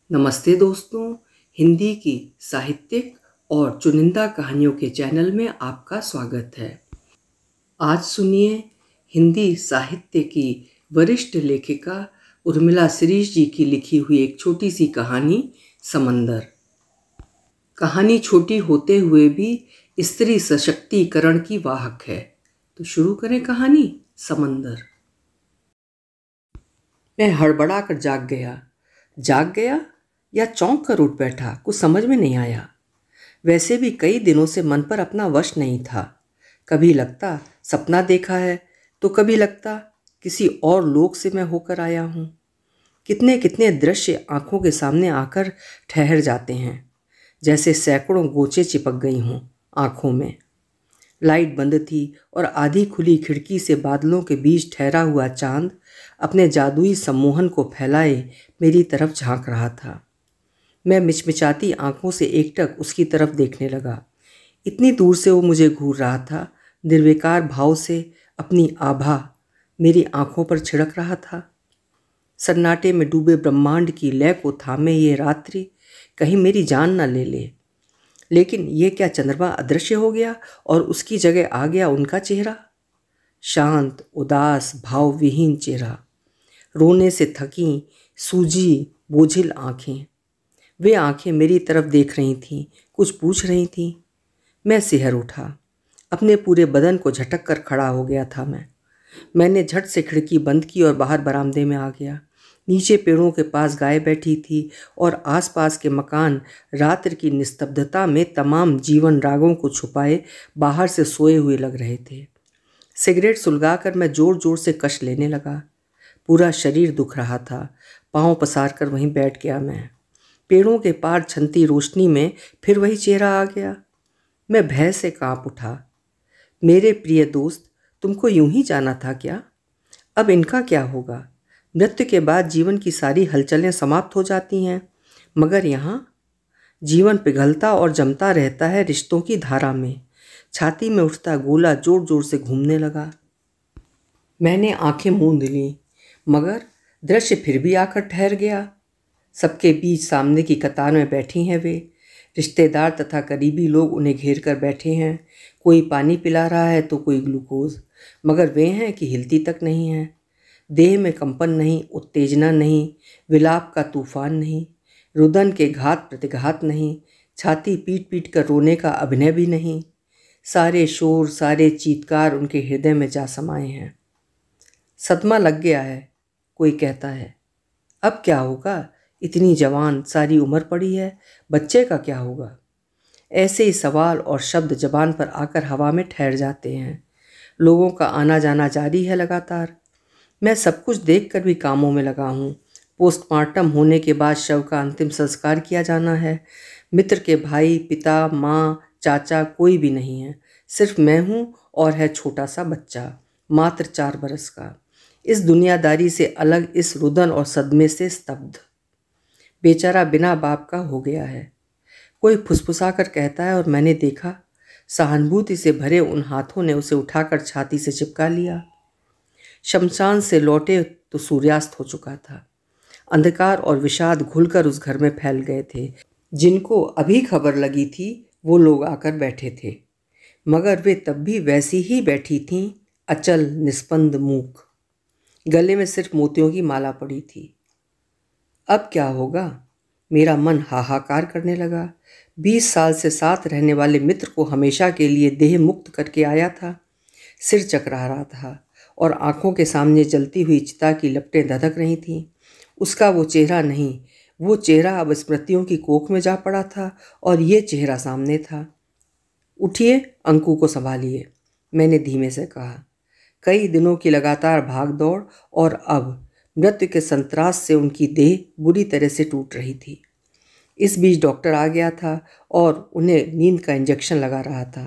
नमस्ते दोस्तों, हिंदी की साहित्यिक और चुनिंदा कहानियों के चैनल में आपका स्वागत है। आज सुनिए हिंदी साहित्य की वरिष्ठ लेखिका उर्मिला शिरीष जी की लिखी हुई एक छोटी सी कहानी समंदर। कहानी छोटी होते हुए भी स्त्री सशक्तिकरण की वाहक है। तो शुरू करें कहानी समंदर। मैं हड़बड़ा कर जाग गया या चौंक कर उठ बैठा, कुछ समझ में नहीं आया। वैसे भी कई दिनों से मन पर अपना वश नहीं था। कभी लगता सपना देखा है तो कभी लगता किसी और लोक से मैं होकर आया हूँ। कितने कितने दृश्य आंखों के सामने आकर ठहर जाते हैं, जैसे सैकड़ों गोचे चिपक गई हों आंखों में। लाइट बंद थी और आधी खुली खिड़की से बादलों के बीच ठहरा हुआ चांद अपने जादुई सम्मोहन को फैलाए मेरी तरफ झांक रहा था। मैं मिचमिचाती आंखों से एकटक उसकी तरफ देखने लगा। इतनी दूर से वो मुझे घूर रहा था, निर्विकार भाव से अपनी आभा मेरी आंखों पर छिड़क रहा था। सन्नाटे में डूबे ब्रह्मांड की लय को थामे ये रात्रि कहीं मेरी जान न ले ले। लेकिन ये क्या चंद्रमा अदृश्य हो गया और उसकी जगह आ गया उनका चेहरा? शांत, उदास, भावविहीन चेहरा, रोने से थकी, सूजी, बोझिल आंखें। वे आंखें मेरी तरफ देख रही थीं, कुछ पूछ रही थीं। मैं सिहर उठा। अपने पूरे बदन को झटक कर खड़ा हो गया था मैंने झट से खिड़की बंद की और बाहर बरामदे में आ गया। नीचे पेड़ों के पास गाय बैठी थी और आसपास के मकान रात्र की निस्तब्धता में तमाम जीवन रागों को छुपाए बाहर से सोए हुए लग रहे थे। सिगरेट सुलगाकर मैं जोर जोर से कश लेने लगा। पूरा शरीर दुख रहा था। पाँव पसार कर वहीं बैठ गया मैं। पेड़ों के पार छनती रोशनी में फिर वही चेहरा आ गया। मैं भय से कांप उठा। मेरे प्रिय दोस्त, तुमको यूं ही जाना था क्या? अब इनका क्या होगा? मृत्यु के बाद जीवन की सारी हलचलें समाप्त हो जाती हैं, मगर यहाँ जीवन पिघलता और जमता रहता है रिश्तों की धारा में। छाती में उठता गोला जोर जोर से घूमने लगा। मैंने आंखें मूंद लीं, मगर दृश्य फिर भी आकर ठहर गया। सबके बीच सामने की कतार में बैठी हैं वे। रिश्तेदार तथा करीबी लोग उन्हें घेर कर बैठे हैं। कोई पानी पिला रहा है तो कोई ग्लूकोज, मगर वे हैं कि हिलती तक नहीं हैं। देह में कंपन नहीं, उत्तेजना नहीं, विलाप का तूफान नहीं, रुदन के घात प्रतिघात नहीं, छाती पीट पीट कर रोने का अभिनय भी नहीं। सारे शोर, सारे चीत्कार उनके हृदय में जा समाये हैं। सदमा लग गया है, कोई कहता है। अब क्या होगा? इतनी जवान सारी उम्र पड़ी है, बच्चे का क्या होगा? ऐसे ही सवाल और शब्द जबान पर आकर हवा में ठहर जाते हैं। लोगों का आना जाना जारी है लगातार। मैं सब कुछ देखकर भी कामों में लगा हूँ। पोस्टमार्टम होने के बाद शव का अंतिम संस्कार किया जाना है। मित्र के भाई, पिता, माँ, चाचा कोई भी नहीं है। सिर्फ मैं हूँ और है छोटा सा बच्चा, मात्र 4 बरस का। इस दुनियादारी से अलग, इस रुदन और सदमे से स्तब्ध। बेचारा बिना बाप का हो गया है, कोई फुसफुसा कर कहता है, और मैंने देखा सहानुभूति से भरे उन हाथों ने उसे उठाकर छाती से चिपका लिया। शमशान से लौटे तो सूर्यास्त हो चुका था। अंधकार और विषाद घुलकर उस घर में फैल गए थे। जिनको अभी खबर लगी थी वो लोग आकर बैठे थे, मगर वे तब भी वैसी ही बैठी थीं, अचल, निस्पंद, मूक। गले में सिर्फ मोतियों की माला पड़ी थी। अब क्या होगा? मेरा मन हाहाकार करने लगा। 20 साल से साथ रहने वाले मित्र को हमेशा के लिए देह मुक्त करके आया था। सिर चकरा रहा था और आंखों के सामने जलती हुई चिता की लपटें धधक रही थीं। उसका वो चेहरा नहीं, वो चेहरा अब स्मृतियों की कोख में जा पड़ा था और ये चेहरा सामने था। उठिए, अंकु को संभालिए, मैंने धीमे से कहा। कई दिनों की लगातार भाग दौड़ और अब मृत्यु के संत्रास से उनकी देह बुरी तरह से टूट रही थी। इस बीच डॉक्टर आ गया था और उन्हें नींद का इंजेक्शन लगा रहा था।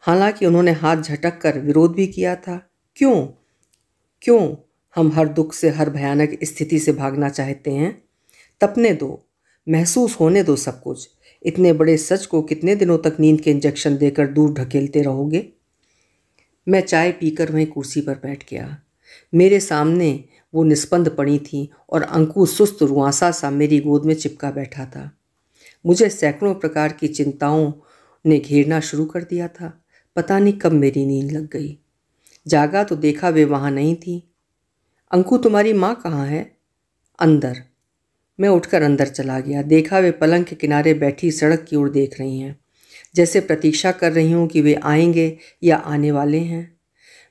हालांकि उन्होंने हाथ झटक कर विरोध भी किया था। क्यों हम हर दुख से, हर भयानक स्थिति से भागना चाहते हैं? तपने दो, महसूस होने दो सब कुछ। इतने बड़े सच को कितने दिनों तक नींद के इंजेक्शन देकर दूर ढकेलते रहोगे? मैं चाय पीकर वहीं कुर्सी पर बैठ गया। मेरे सामने वो निस्पंद पड़ी थीं और अंकु सुस्त रुआंसा सा मेरी गोद में चिपका बैठा था। मुझे सैकड़ों प्रकार की चिंताओं ने घेरना शुरू कर दिया था। पता नहीं कब मेरी नींद लग गई। जागा तो देखा वे वहाँ नहीं थी। अंकु, तुम्हारी माँ कहाँ है? अंदर। मैं उठकर अंदर चला गया। देखा वे पलंग के किनारे बैठी सड़क की ओर देख रही हैं, जैसे प्रतीक्षा कर रही हूँ कि वे आएंगे या आने वाले हैं।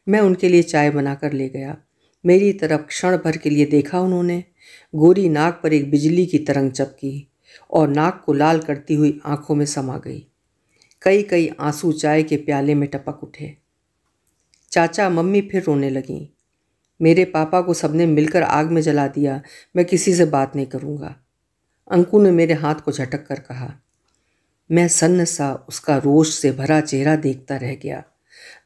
मैं उनके लिए चाय बनाकर ले गया। मेरी तरफ क्षण भर के लिए देखा उन्होंने। गोरी नाक पर एक बिजली की तरंग चपकी और नाक को लाल करती हुई आंखों में समा गई। कई कई आंसू चाय के प्याले में टपक उठे। चाचा, मम्मी फिर रोने लगीं। मेरे पापा को सबने मिलकर आग में जला दिया। मैं किसी से बात नहीं करूँगा। अंकु ने मेरे हाथ को झटक कर कहा। मैं सन्न सा उसका रोष से भरा चेहरा देखता रह गया।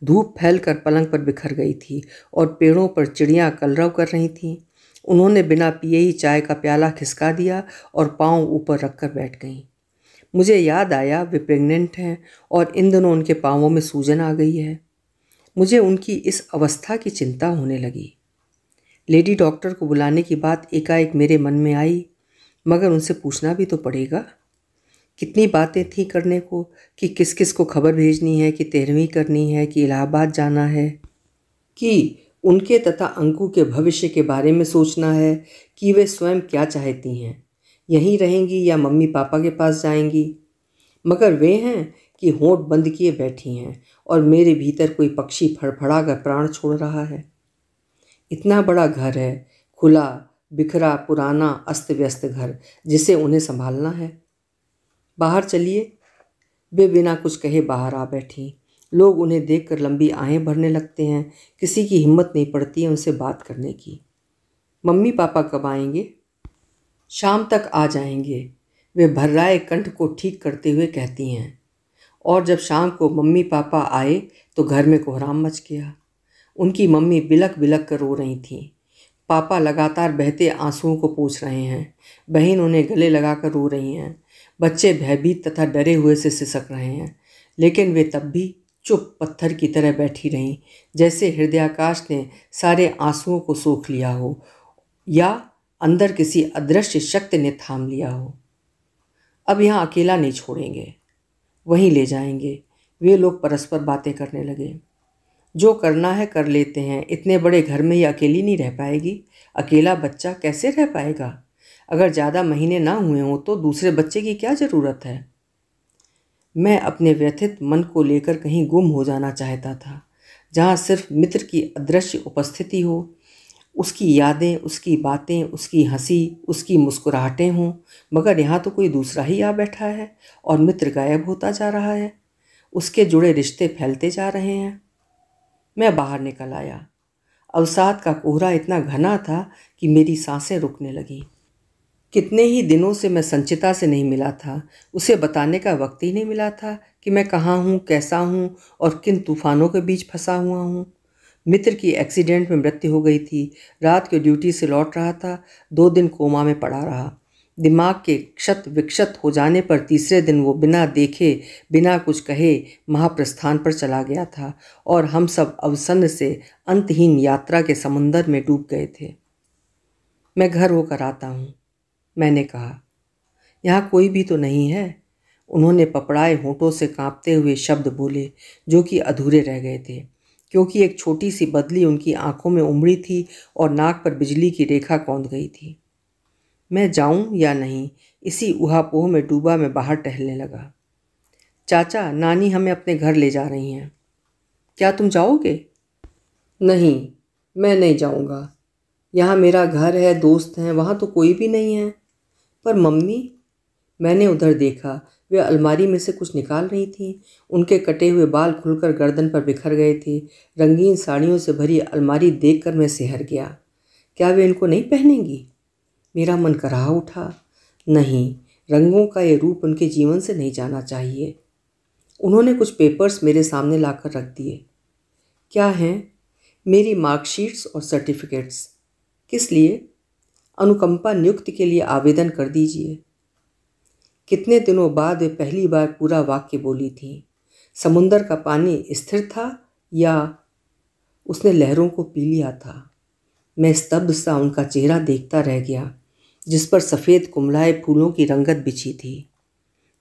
धूप फैलकर पलंग पर बिखर गई थी और पेड़ों पर चिड़ियाँ कलरव कर रही थीं। उन्होंने बिना पिए ही चाय का प्याला खिसका दिया और पाँव ऊपर रखकर बैठ गईं। मुझे याद आया वे प्रेग्नेंट हैं और इन दिनों उनके पाँवों में सूजन आ गई है। मुझे उनकी इस अवस्था की चिंता होने लगी। लेडी डॉक्टर को बुलाने की बात एकाएक मेरे मन में आई, मगर उनसे पूछना भी तो पड़ेगा। कितनी बातें थी करने को कि किस किस को खबर भेजनी है, कि 13वीं करनी है, कि इलाहाबाद जाना है, कि उनके तथा अंकु के भविष्य के बारे में सोचना है, कि वे स्वयं क्या चाहती हैं, यहीं रहेंगी या मम्मी पापा के पास जाएंगी। मगर वे हैं कि होंठ बंद किए बैठी हैं और मेरे भीतर कोई पक्षी फड़फड़ा कर प्राण छोड़ रहा है। इतना बड़ा घर है, खुला, बिखरा, पुराना, अस्त व्यस्त घर, जिसे उन्हें संभालना है। बाहर चलिए। वे बिना कुछ कहे बाहर आ बैठी। लोग उन्हें देखकर लंबी आहें भरने लगते हैं। किसी की हिम्मत नहीं पड़ती है उनसे बात करने की। मम्मी पापा कब आएंगे? शाम तक आ जाएंगे, वे भर्राए कंठ को ठीक करते हुए कहती हैं। और जब शाम को मम्मी पापा आए तो घर में कोहराम मच गया। उनकी मम्मी बिलख बिलख कर रो रही थीं। पापा लगातार बहते आंसुओं को पोंछ रहे हैं। बहन उन्हें गले लगाकर रो रही हैं। बच्चे भयभीत तथा डरे हुए से सिसक रहे हैं, लेकिन वे तब भी चुप पत्थर की तरह बैठी रहीं, जैसे हृदयाकाश ने सारे आंसुओं को सोख लिया हो या अंदर किसी अदृश्य शक्ति ने थाम लिया हो। अब यहाँ अकेला नहीं छोड़ेंगे, वहीं ले जाएंगे। वे लोग परस्पर बातें करने लगे। जो करना है कर लेते हैं। इतने बड़े घर में ये अकेली नहीं रह पाएगी। अकेला बच्चा कैसे रह पाएगा? अगर ज़्यादा महीने ना हुए हों तो दूसरे बच्चे की क्या ज़रूरत है? मैं अपने व्यथित मन को लेकर कहीं गुम हो जाना चाहता था, जहाँ सिर्फ मित्र की अदृश्य उपस्थिति हो, उसकी यादें, उसकी बातें, उसकी हंसी, उसकी मुस्कुराहटें हों। मगर यहाँ तो कोई दूसरा ही आ बैठा है और मित्र गायब होता जा रहा है। उसके जुड़े रिश्ते फैलते जा रहे हैं। मैं बाहर निकल आया। अवसाद का कोहरा इतना घना था कि मेरी सांसें रुकने लगीं। कितने ही दिनों से मैं संचिता से नहीं मिला था। उसे बताने का वक्त ही नहीं मिला था कि मैं कहाँ हूँ, कैसा हूँ और किन तूफानों के बीच फंसा हुआ हूँ। मित्र की एक्सीडेंट में मृत्यु हो गई थी। रात के ड्यूटी से लौट रहा था। 2 दिन कोमा में पड़ा रहा। दिमाग के क्षत विक्षत हो जाने पर तीसरे दिन वो बिना देखे, बिना कुछ कहे महाप्रस्थान पर चला गया था और हम सब अवसन्न से अंतहीन यात्रा के समुंदर में डूब गए थे। मैं घर होकर आता हूँ, मैंने कहा। यहाँ कोई भी तो नहीं है। उन्होंने पपड़ाए होंठों से कांपते हुए शब्द बोले, जो कि अधूरे रह गए थे, क्योंकि एक छोटी सी बदली उनकी आंखों में उमड़ी थी और नाक पर बिजली की रेखा कौंध गई थी। मैं जाऊं या नहीं, इसी उहापोह में डूबा मैं बाहर टहलने लगा। चाचा, नानी हमें अपने घर ले जा रही हैं। क्या तुम जाओगे? नहीं, मैं नहीं जाऊंगा। यहाँ मेरा घर है, दोस्त हैं, वहाँ तो कोई भी नहीं है। पर मम्मी? मैंने उधर देखा। वे अलमारी में से कुछ निकाल रही थीं। उनके कटे हुए बाल खुलकर गर्दन पर बिखर गए थे। रंगीन साड़ियों से भरी अलमारी देखकर मैं सिहर गया। क्या वे इनको नहीं पहनेंगी? मेरा मन कराह उठा। नहीं, रंगों का ये रूप उनके जीवन से नहीं जाना चाहिए। उन्होंने कुछ पेपर्स मेरे सामने लाकर रख दिए। क्या हैं? मेरी मार्कशीट्स और सर्टिफिकेट्स। किस लिए? अनुकंपा नियुक्ति के लिए आवेदन कर दीजिए। कितने दिनों बाद वे पहली बार पूरा वाक्य बोली थी। समुंदर का पानी स्थिर था या उसने लहरों को पी लिया था? मैं स्तब्ध सा उनका चेहरा देखता रह गया, जिस पर सफ़ेद कुमलाए फूलों की रंगत बिछी थी।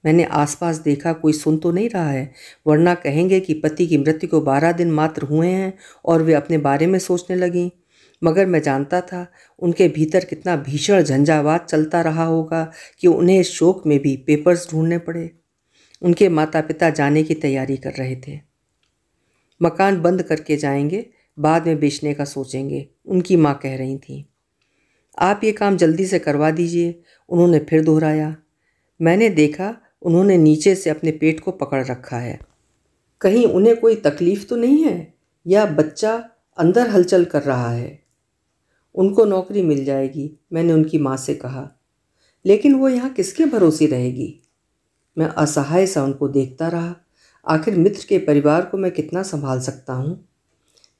मैंने आसपास देखा, कोई सुन तो नहीं रहा है, वरना कहेंगे कि पति की मृत्यु को 12 दिन मात्र हुए हैं और वे अपने बारे में सोचने लगीं। मगर मैं जानता था उनके भीतर कितना भीषण झंझावात चलता रहा होगा कि उन्हें इस शोक में भी पेपर्स ढूंढने पड़े। उनके माता पिता जाने की तैयारी कर रहे थे। मकान बंद करके जाएंगे, बाद में बेचने का सोचेंगे, उनकी माँ कह रही थी। आप ये काम जल्दी से करवा दीजिए, उन्होंने फिर दोहराया। मैंने देखा उन्होंने नीचे से अपने पेट को पकड़ रखा है। कहीं उन्हें कोई तकलीफ तो नहीं है, या बच्चा अंदर हलचल कर रहा है। उनको नौकरी मिल जाएगी, मैंने उनकी माँ से कहा, लेकिन वो यहाँ किसके भरोसे रहेगी। मैं असहाय सा उनको देखता रहा। आखिर मित्र के परिवार को मैं कितना संभाल सकता हूँ।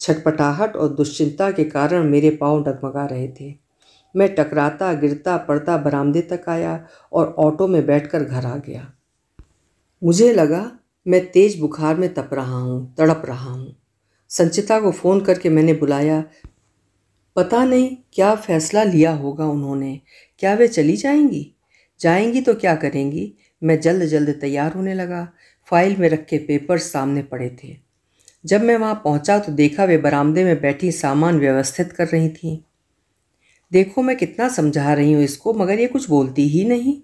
छटपटाहट और दुश्चिंता के कारण मेरे पाँव डगमगा रहे थे। मैं टकराता गिरता पड़ता बरामदे तक आया और ऑटो में बैठकर घर आ गया। मुझे लगा मैं तेज बुखार में तप रहा हूँ, तड़प रहा हूँ। संचिता को फ़ोन करके मैंने बुलाया। पता नहीं क्या फ़ैसला लिया होगा उन्होंने। क्या वे चली जाएंगी? जाएंगी तो क्या करेंगी? मैं जल्द जल्द तैयार होने लगा। फाइल में रखे पेपर्स सामने पड़े थे। जब मैं वहाँ पहुँचा तो देखा वे बरामदे में बैठी सामान व्यवस्थित कर रही थीं। देखो मैं कितना समझा रही हूँ इसको, मगर ये कुछ बोलती ही नहीं।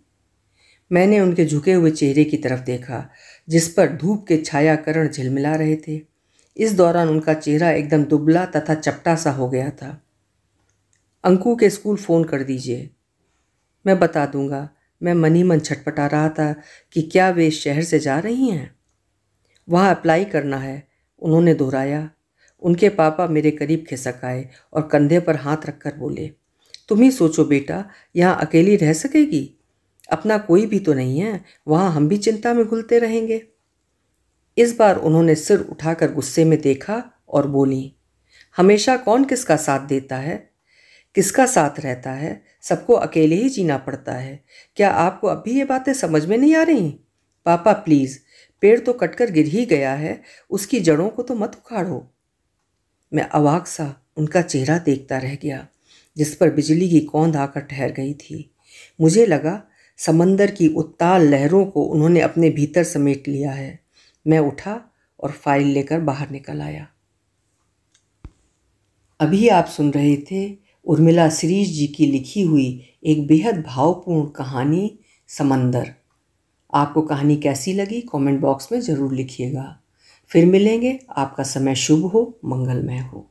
मैंने उनके झुके हुए चेहरे की तरफ देखा, जिस पर धूप के छायाकरण झिलमिला रहे थे। इस दौरान उनका चेहरा एकदम दुबला तथा चपटा सा हो गया था। अंकु के स्कूल फ़ोन कर दीजिए, मैं बता दूंगा। मैं मन ही मन छटपटा रहा था कि क्या वे इस शहर से जा रही हैं। वहाँ अप्लाई करना है, उन्होंने दोहराया। उनके पापा मेरे करीब खिसक आए और कंधे पर हाथ रखकर बोले, तुम ही सोचो बेटा, यहाँ अकेली रह सकेगी? अपना कोई भी तो नहीं है, वहाँ हम भी चिंता में घुलते रहेंगे। इस बार उन्होंने सिर उठाकर गुस्से में देखा और बोली, हमेशा कौन किसका साथ देता है, किसका साथ रहता है? सबको अकेले ही जीना पड़ता है। क्या आपको अब भी ये बातें समझ में नहीं आ रही? पापा प्लीज़, पेड़ तो कटकर गिर ही गया है, उसकी जड़ों को तो मत उखाड़ो। मैं अवाक सा उनका चेहरा देखता रह गया, जिस पर बिजली की कौंध आकर ठहर गई थी। मुझे लगा समंदर की उत्ताल लहरों को उन्होंने अपने भीतर समेट लिया है। मैं उठा और फाइल लेकर बाहर निकल आया। अभी आप सुन रहे थे उर्मिला शिरीष जी की लिखी हुई एक बेहद भावपूर्ण कहानी समंदर। आपको कहानी कैसी लगी कमेंट बॉक्स में ज़रूर लिखिएगा। फिर मिलेंगे। आपका समय शुभ हो, मंगलमय हो।